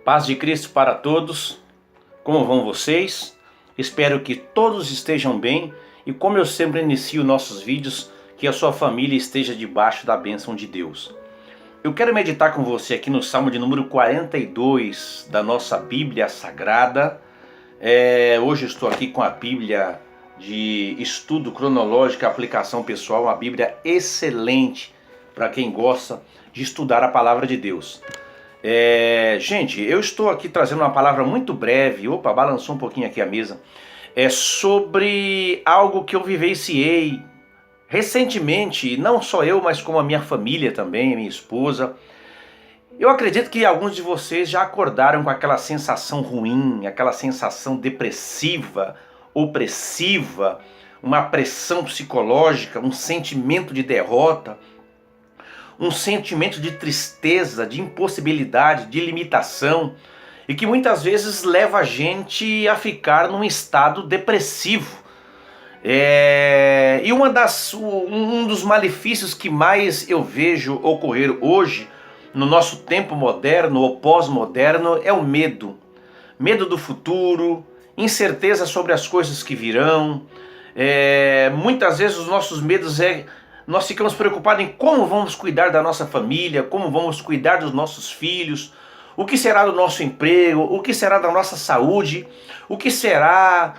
Paz de Cristo para todos. Como vão vocês? Espero que todos estejam bem e, como eu sempre inicio nossos vídeos, que a sua família esteja debaixo da bênção de Deus. Eu quero meditar com você aqui no Salmo de número 42 da nossa Bíblia Sagrada. Hoje eu estou aqui com a Bíblia de estudo cronológico e aplicação pessoal, uma Bíblia excelente para quem gosta de estudar a Palavra de Deus. Gente, eu estou aqui trazendo uma palavra muito breve. Opa, balançou um pouquinho aqui a mesa. Sobre algo que eu vivenciei recentemente, não só eu, mas como a minha família também, minha esposa. Eu acredito que alguns de vocês já acordaram com aquela sensação ruim, aquela sensação depressiva, opressiva, uma pressão psicológica, um sentimento de derrota, um sentimento de tristeza, de impossibilidade, de limitação, e que muitas vezes leva a gente a ficar num estado depressivo. E um dos malefícios que mais eu vejo ocorrer hoje, no nosso tempo moderno ou pós-moderno, é o medo. Medo do futuro, incerteza sobre as coisas que virão. Muitas vezes os nossos medos nós ficamos preocupados em como vamos cuidar da nossa família, como vamos cuidar dos nossos filhos, o que será do nosso emprego, o que será da nossa saúde, o que será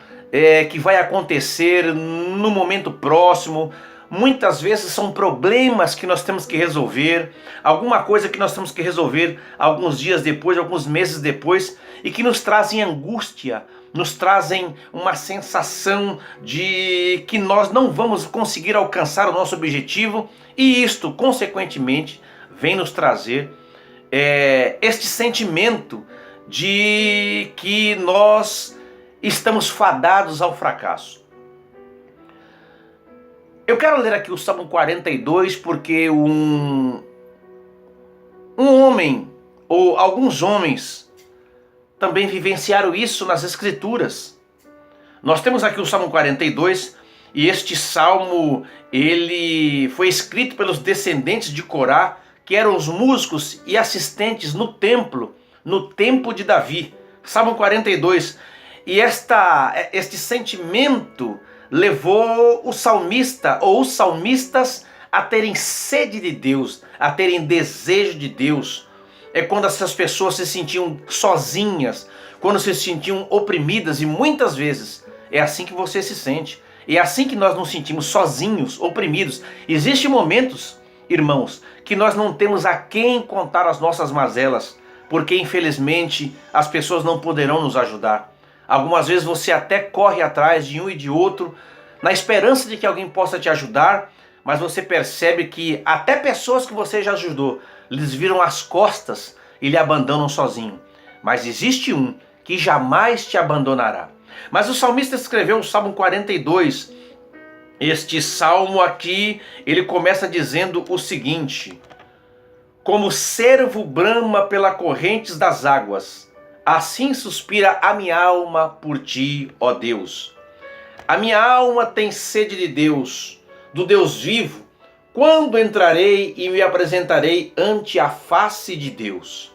que vai acontecer no momento próximo. Muitas vezes são problemas que nós temos que resolver, alguma coisa que nós temos que resolver alguns dias depois, alguns meses depois, e que nos trazem angústia, nos trazem uma sensação de que nós não vamos conseguir alcançar o nosso objetivo, e isto, consequentemente, vem nos trazer este sentimento de que nós estamos fadados ao fracasso. Eu quero ler aqui o Salmo 42 porque um homem, ou alguns homens, também vivenciaram isso nas Escrituras. Nós temos aqui o Salmo 42, e este salmo ele foi escrito pelos descendentes de Corá, que eram os músicos e assistentes no templo, no tempo de Davi. Salmo 42. E este sentimento levou o salmista ou os salmistas a terem sede de Deus, a terem desejo de Deus. É quando essas pessoas se sentiam sozinhas, quando se sentiam oprimidas, e muitas vezes é assim que você se sente. É assim que nós nos sentimos sozinhos, oprimidos. Existem momentos, irmãos, que nós não temos a quem contar as nossas mazelas, porque infelizmente as pessoas não poderão nos ajudar. Algumas vezes você até corre atrás de um e de outro, na esperança de que alguém possa te ajudar, mas você percebe que até pessoas que você já ajudou, eles viram as costas e lhe abandonam sozinho. Mas existe um que jamais te abandonará. Mas o salmista escreveu o Salmo 42. Este salmo aqui, ele começa dizendo o seguinte: como o cervo brama pelas correntes das águas, assim suspira a minha alma por ti, ó Deus. A minha alma tem sede de Deus, do Deus vivo. Quando entrarei e me apresentarei ante a face de Deus?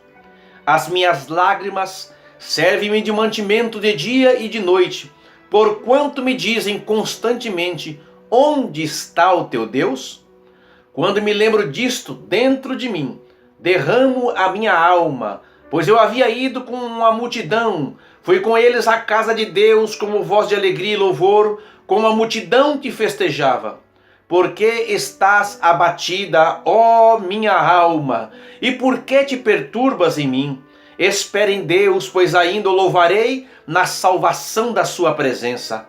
As minhas lágrimas servem-me de mantimento de dia e de noite, porquanto me dizem constantemente: onde está o teu Deus? Quando me lembro disto dentro de mim, derramo a minha alma, pois eu havia ido com uma multidão, fui com eles à casa de Deus como voz de alegria e louvor, como a multidão te festejava. Por que estás abatida, ó minha alma? E por que te perturbas em mim? Espera em Deus, pois ainda o louvarei na salvação da sua presença.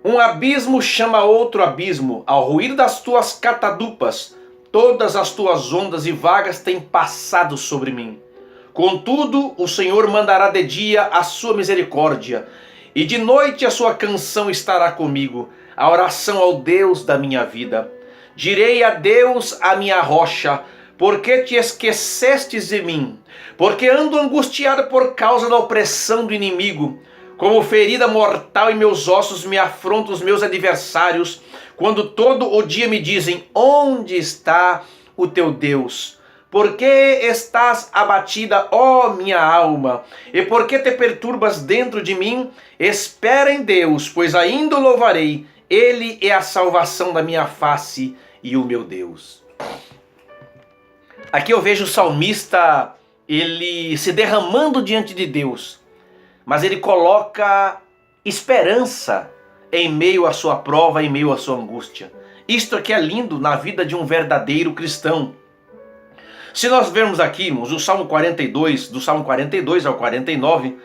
Um abismo chama outro abismo, ao ruir das tuas catadupas, todas as tuas ondas e vagas têm passado sobre mim. Contudo, o Senhor mandará de dia a sua misericórdia, e de noite a sua canção estará comigo, a oração ao Deus da minha vida. Direi a Deus, a minha rocha: por que te esquecestes de mim? Porque ando angustiado por causa da opressão do inimigo. Como ferida mortal em meus ossos me afrontam os meus adversários, quando todo o dia me dizem: onde está o teu Deus? Por que estás abatida, ó minha alma? E por que te perturbas dentro de mim? Espera em Deus, pois ainda o louvarei. Ele é a salvação da minha face e o meu Deus. Aqui eu vejo o salmista, ele se derramando diante de Deus, mas ele coloca esperança em meio à sua prova, em meio à sua angústia. Isto aqui é lindo na vida de um verdadeiro cristão. Se nós vermos aqui o Salmo 42, do Salmo 42 ao 49,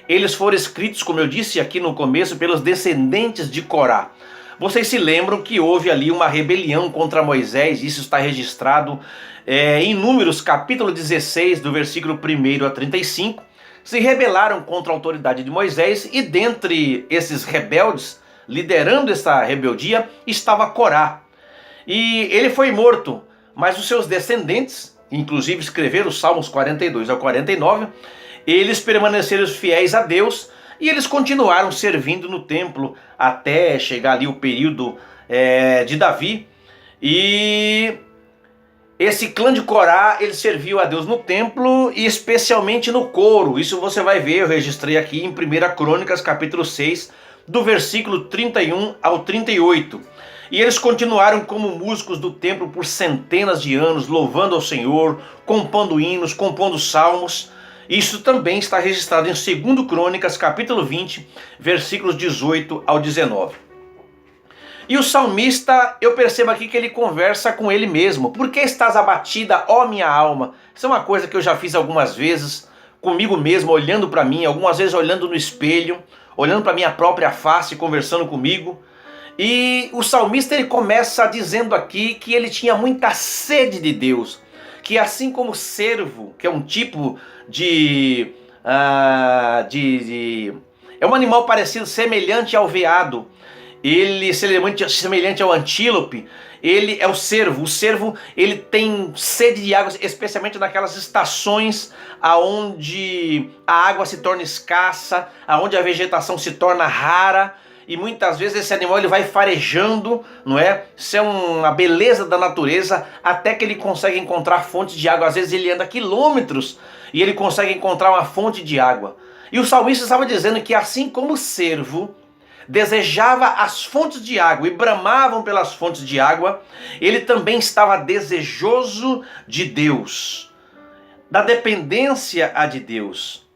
eles foram escritos, como eu disse aqui no começo, pelos descendentes de Corá. Vocês se lembram que houve ali uma rebelião contra Moisés, isso está registrado em Números capítulo 16, do versículo 1 a 35, se rebelaram contra a autoridade de Moisés, e dentre esses rebeldes, liderando essa rebeldia, estava Corá. E ele foi morto, mas os seus descendentes, inclusive escreveram os Salmos 42 ao 49, eles permaneceram fiéis a Deus e eles continuaram servindo no templo até chegar ali o período de Davi. E esse clã de Corá, ele serviu a Deus no templo e especialmente no coro. Isso você vai ver, eu registrei aqui em 1 Crônicas capítulo 6, do versículo 31 ao 38. E eles continuaram como músicos do templo por centenas de anos, louvando ao Senhor, compondo hinos, compondo salmos. Isso também está registrado em 2 Crônicas, capítulo 20, versículos 18 ao 19. E o salmista, eu percebo aqui que ele conversa com ele mesmo. Por que estás abatida, ó minha alma? Isso é uma coisa que eu já fiz algumas vezes, comigo mesmo, olhando para mim, algumas vezes olhando no espelho, olhando para minha própria face, conversando comigo. E o salmista, ele começa dizendo aqui que ele tinha muita sede de Deus, que assim como o cervo, que é um tipo é um animal parecido, semelhante ao veado, ele semelhante ao antílope, ele é o cervo. O cervo, ele tem sede de água, especialmente naquelas estações aonde a água se torna escassa, aonde a vegetação se torna rara. E muitas vezes esse animal ele vai farejando, não é? Isso é uma beleza da natureza, até que ele consegue encontrar fontes de água. Às vezes ele anda quilômetros e ele consegue encontrar uma fonte de água. E o salmista estava dizendo que assim como o cervo desejava as fontes de água e bramavam pelas fontes de água, ele também estava desejoso de Deus, da dependência a de Deus.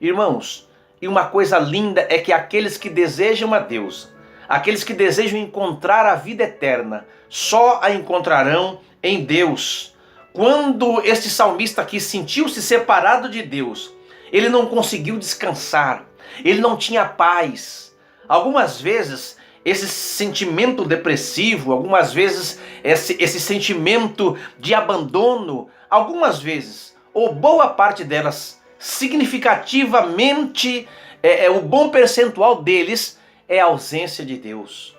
Irmãos, e uma coisa linda é que aqueles que desejam a Deus, aqueles que desejam encontrar a vida eterna, só a encontrarão em Deus. Quando este salmista aqui sentiu-se separado de Deus, ele não conseguiu descansar, ele não tinha paz. Algumas vezes esse sentimento depressivo, algumas vezes esse sentimento de abandono, algumas vezes, ou boa parte delas, significativamente, o bom percentual deles é a ausência de Deus.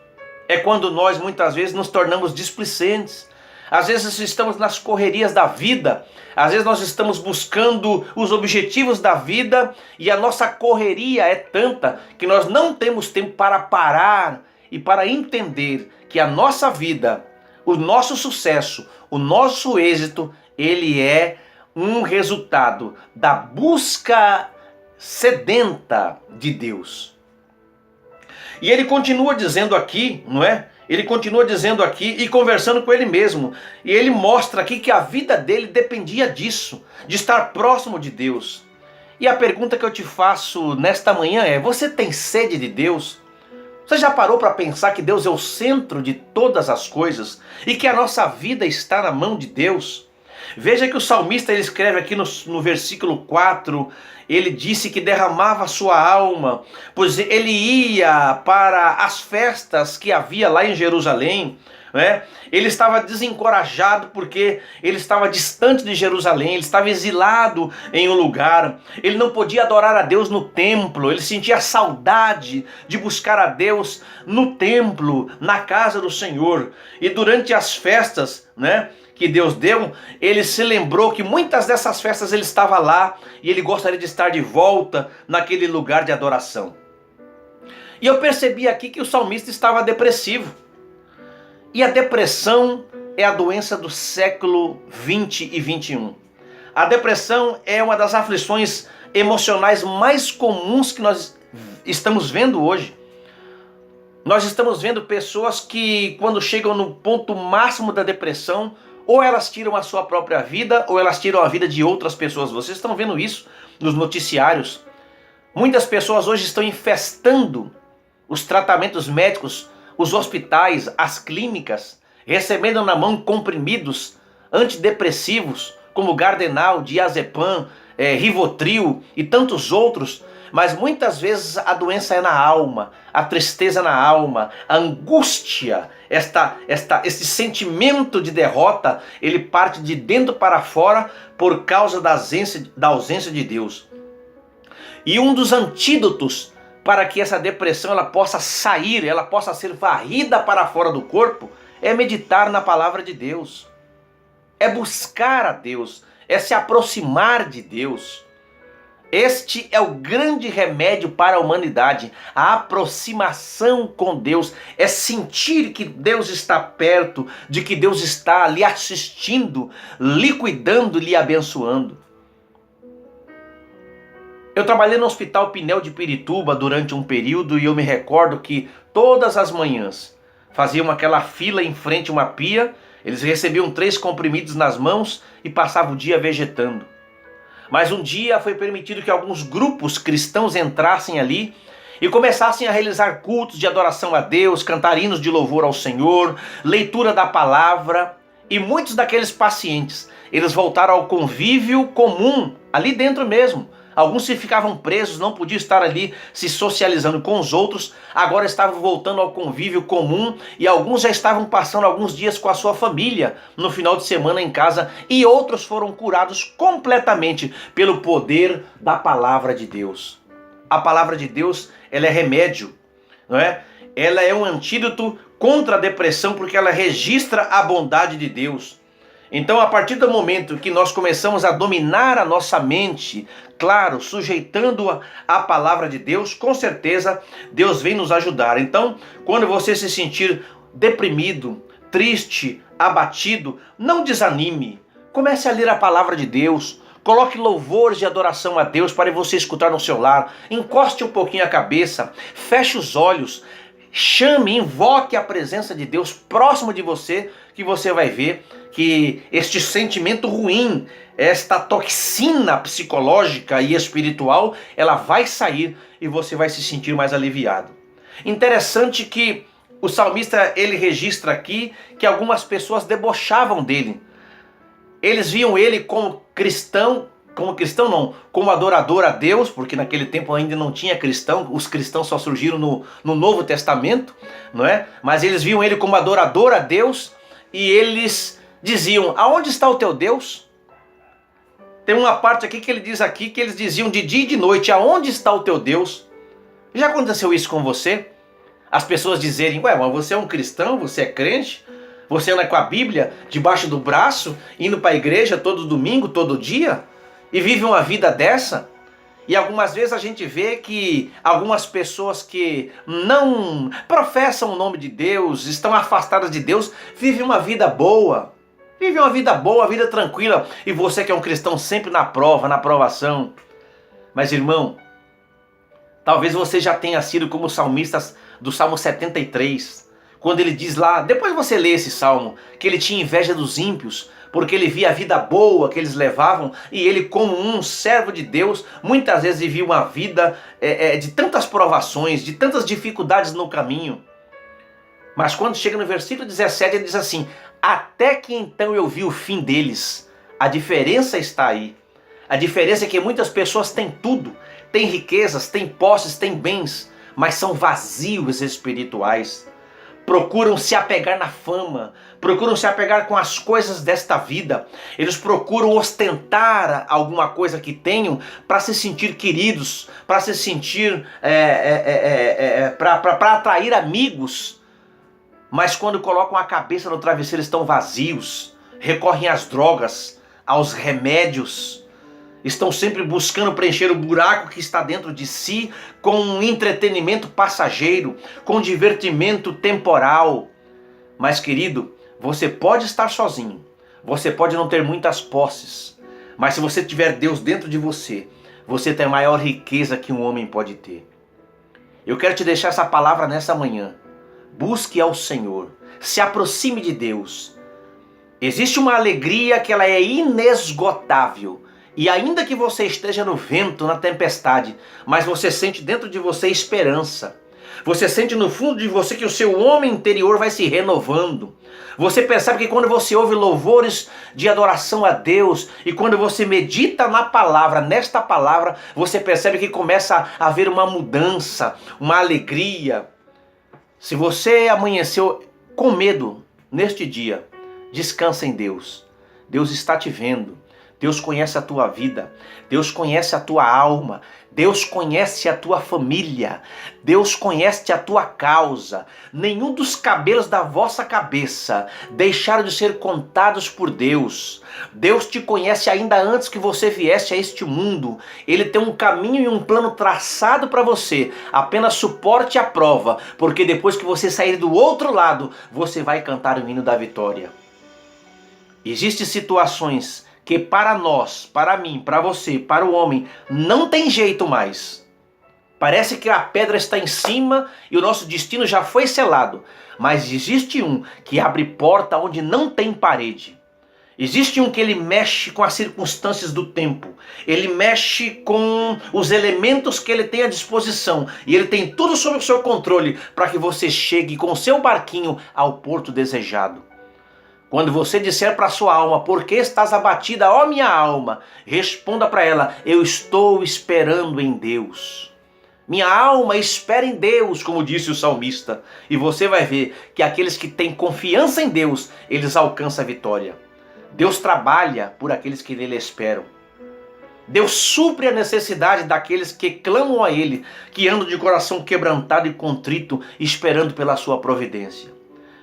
É quando nós muitas vezes nos tornamos displicentes. Às vezes estamos nas correrias da vida, às vezes nós estamos buscando os objetivos da vida e a nossa correria é tanta que nós não temos tempo para parar e para entender que a nossa vida, o nosso sucesso, o nosso êxito, ele é um resultado da busca sedenta de Deus. E ele continua dizendo aqui, não é? Ele continua dizendo aqui e conversando com ele mesmo. E ele mostra aqui que a vida dele dependia disso, de estar próximo de Deus. E a pergunta que eu te faço nesta manhã é: você tem sede de Deus? Você já parou para pensar que Deus é o centro de todas as coisas e que a nossa vida está na mão de Deus? Veja que o salmista ele escreve aqui no versículo 4, ele disse que derramava a sua alma, pois ele ia para as festas que havia lá em Jerusalém, né? Ele estava desencorajado porque ele estava distante de Jerusalém, ele estava exilado em um lugar, ele não podia adorar a Deus no templo, ele sentia saudade de buscar a Deus no templo, na casa do Senhor. E durante as festas, né, que Deus deu, ele se lembrou que muitas dessas festas ele estava lá e ele gostaria de estar de volta naquele lugar de adoração. E eu percebi aqui que o salmista estava depressivo. E a depressão é a doença do século 20 e 21. A depressão é uma das aflições emocionais mais comuns que nós estamos vendo hoje. Nós estamos vendo pessoas que, quando chegam no ponto máximo da depressão, ou elas tiram a sua própria vida, ou elas tiram a vida de outras pessoas. Vocês estão vendo isso nos noticiários. Muitas pessoas hoje estão infestando os tratamentos médicos, os hospitais, as clínicas, recebendo na mão comprimidos antidepressivos, como Gardenal, Diazepam, Rivotril e tantos outros. Mas muitas vezes a doença é na alma, a tristeza na alma, a angústia, esse sentimento de derrota, ele parte de dentro para fora por causa da ausência de Deus. E um dos antídotos para que essa depressão ela possa sair, ela possa ser varrida para fora do corpo, é meditar na palavra de Deus, é buscar a Deus, é se aproximar de Deus. Este é o grande remédio para a humanidade, a aproximação com Deus, é sentir que Deus está perto, de que Deus está lhe assistindo, lhe cuidando, lhe abençoando. Eu trabalhei no Hospital Pinel de Pirituba durante um período e eu me recordo que todas as manhãs faziam aquela fila em frente a uma pia, eles recebiam 3 comprimidos nas mãos e passavam o dia vegetando. Mas um dia foi permitido que alguns grupos cristãos entrassem ali e começassem a realizar cultos de adoração a Deus, cantar hinos de louvor ao Senhor, leitura da palavra. E muitos daqueles pacientes, eles voltaram ao convívio comum, ali dentro mesmo. Alguns se ficavam presos, não podiam estar ali se socializando com os outros, agora estavam voltando ao convívio comum e alguns já estavam passando alguns dias com a sua família no final de semana em casa e outros foram curados completamente pelo poder da palavra de Deus. A palavra de Deus, ela é remédio, não é? Ela é um antídoto contra a depressão porque ela registra a bondade de Deus. Então, a partir do momento que nós começamos a dominar a nossa mente, claro, sujeitando-a à palavra de Deus, com certeza Deus vem nos ajudar. Então, quando você se sentir deprimido, triste, abatido, não desanime. Comece a ler a palavra de Deus. Coloque louvores de adoração a Deus para você escutar no seu lar. Encoste um pouquinho a cabeça, feche os olhos. Chame, invoque a presença de Deus próximo de você, que você vai ver que este sentimento ruim, esta toxina psicológica e espiritual, ela vai sair e você vai se sentir mais aliviado. Interessante que o salmista ele registra aqui que algumas pessoas debochavam dele. Eles viam ele como adorador a Deus, porque naquele tempo ainda não tinha cristão, os cristãos só surgiram no Novo Testamento, não é? Mas eles viam ele como adorador a Deus e eles diziam: aonde está o teu Deus? Tem uma parte aqui que ele diz aqui que eles diziam de dia e de noite: aonde está o teu Deus? Já aconteceu isso com você? As pessoas dizerem: ué, mas você é um cristão, você é crente? Você anda com a Bíblia debaixo do braço, indo para a igreja todo domingo, todo dia, e vive uma vida dessa? E algumas vezes a gente vê que algumas pessoas que não professam o nome de Deus, estão afastadas de Deus, vivem uma vida boa. Vivem uma vida boa, uma vida tranquila. E você que é um cristão sempre na prova, na provação. Mas irmão, talvez você já tenha sido como os salmistas do Salmo 73. Quando ele diz lá, depois você lê esse salmo, que ele tinha inveja dos ímpios, porque ele via a vida boa que eles levavam, e ele, como um servo de Deus, muitas vezes vivia uma vida de tantas provações, de tantas dificuldades no caminho. Mas quando chega no versículo 17, ele diz assim: até que então eu vi o fim deles. A diferença está aí. A diferença é que muitas pessoas têm tudo, têm riquezas, têm posses, têm bens, mas são vazios espirituais. Procuram se apegar na fama, procuram se apegar com as coisas desta vida. Eles procuram ostentar alguma coisa que tenham para se sentir queridos, para se sentir, para atrair amigos. Mas quando colocam a cabeça no travesseiro estão vazios, recorrem às drogas, aos remédios. Estão sempre buscando preencher o buraco que está dentro de si com um entretenimento passageiro, com divertimento temporal. Mas querido, Você pode estar sozinho, você pode não ter muitas posses, mas se você tiver Deus dentro de você, você tem a maior riqueza que um homem pode ter. Eu quero te deixar essa palavra nessa manhã. Busque ao Senhor, se aproxime de Deus. Existe uma alegria que ela é inesgotável. E ainda que você esteja no vento, na tempestade, mas você sente dentro de você esperança. Você sente no fundo de você que o seu homem interior vai se renovando. Você percebe que quando você ouve louvores de adoração a Deus e quando você medita na palavra, nesta palavra, você percebe que começa a haver uma mudança, uma alegria. Se você amanheceu com medo neste dia, descansa em Deus. Deus está te vendo. Deus conhece a tua vida, Deus conhece a tua alma, Deus conhece a tua família, Deus conhece a tua causa. Nenhum dos cabelos da vossa cabeça deixaram de ser contados por Deus. Deus te conhece ainda antes que você viesse a este mundo. Ele tem um caminho e um plano traçado para você. Apenas suporte a prova, porque depois que você sair do outro lado, você vai cantar o hino da vitória. Existem situações que para nós, para mim, para você, para o homem, não tem jeito mais. Parece que a pedra está em cima e o nosso destino já foi selado. Mas existe um que abre porta onde não tem parede. Existe um que ele mexe com as circunstâncias do tempo. Ele mexe com os elementos que ele tem à disposição. E ele tem tudo sob o seu controle para que você chegue com o seu barquinho ao porto desejado. Quando você disser para a sua alma, por que estás abatida, ó minha alma? Responda para ela, eu estou esperando em Deus. Minha alma espera em Deus, como disse o salmista. E você vai ver que aqueles que têm confiança em Deus, eles alcançam a vitória. Deus trabalha por aqueles que nele esperam. Deus supre a necessidade daqueles que clamam a Ele, que andam de coração quebrantado e contrito, esperando pela sua providência.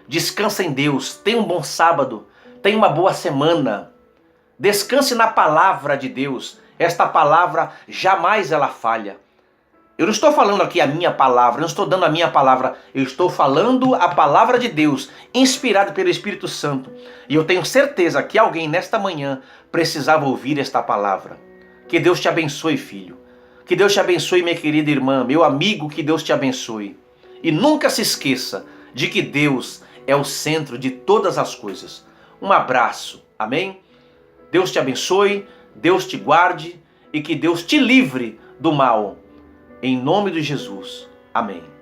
Descansa em Deus, tenha um bom sábado, tenha uma boa semana. Descanse na palavra de Deus. Esta palavra jamais ela falha. Eu não estou falando aqui a minha palavra, eu não estou dando a minha palavra, eu estou falando a palavra de Deus, inspirada pelo Espírito Santo. E eu tenho certeza que alguém nesta manhã precisava ouvir esta palavra. Que Deus te abençoe, filho. Que Deus te abençoe, minha querida irmã, meu amigo, que Deus te abençoe. E nunca se esqueça de que Deus é o centro de todas as coisas. Um abraço, amém? Deus te abençoe, Deus te guarde e que Deus te livre do mal. Em nome de Jesus, amém.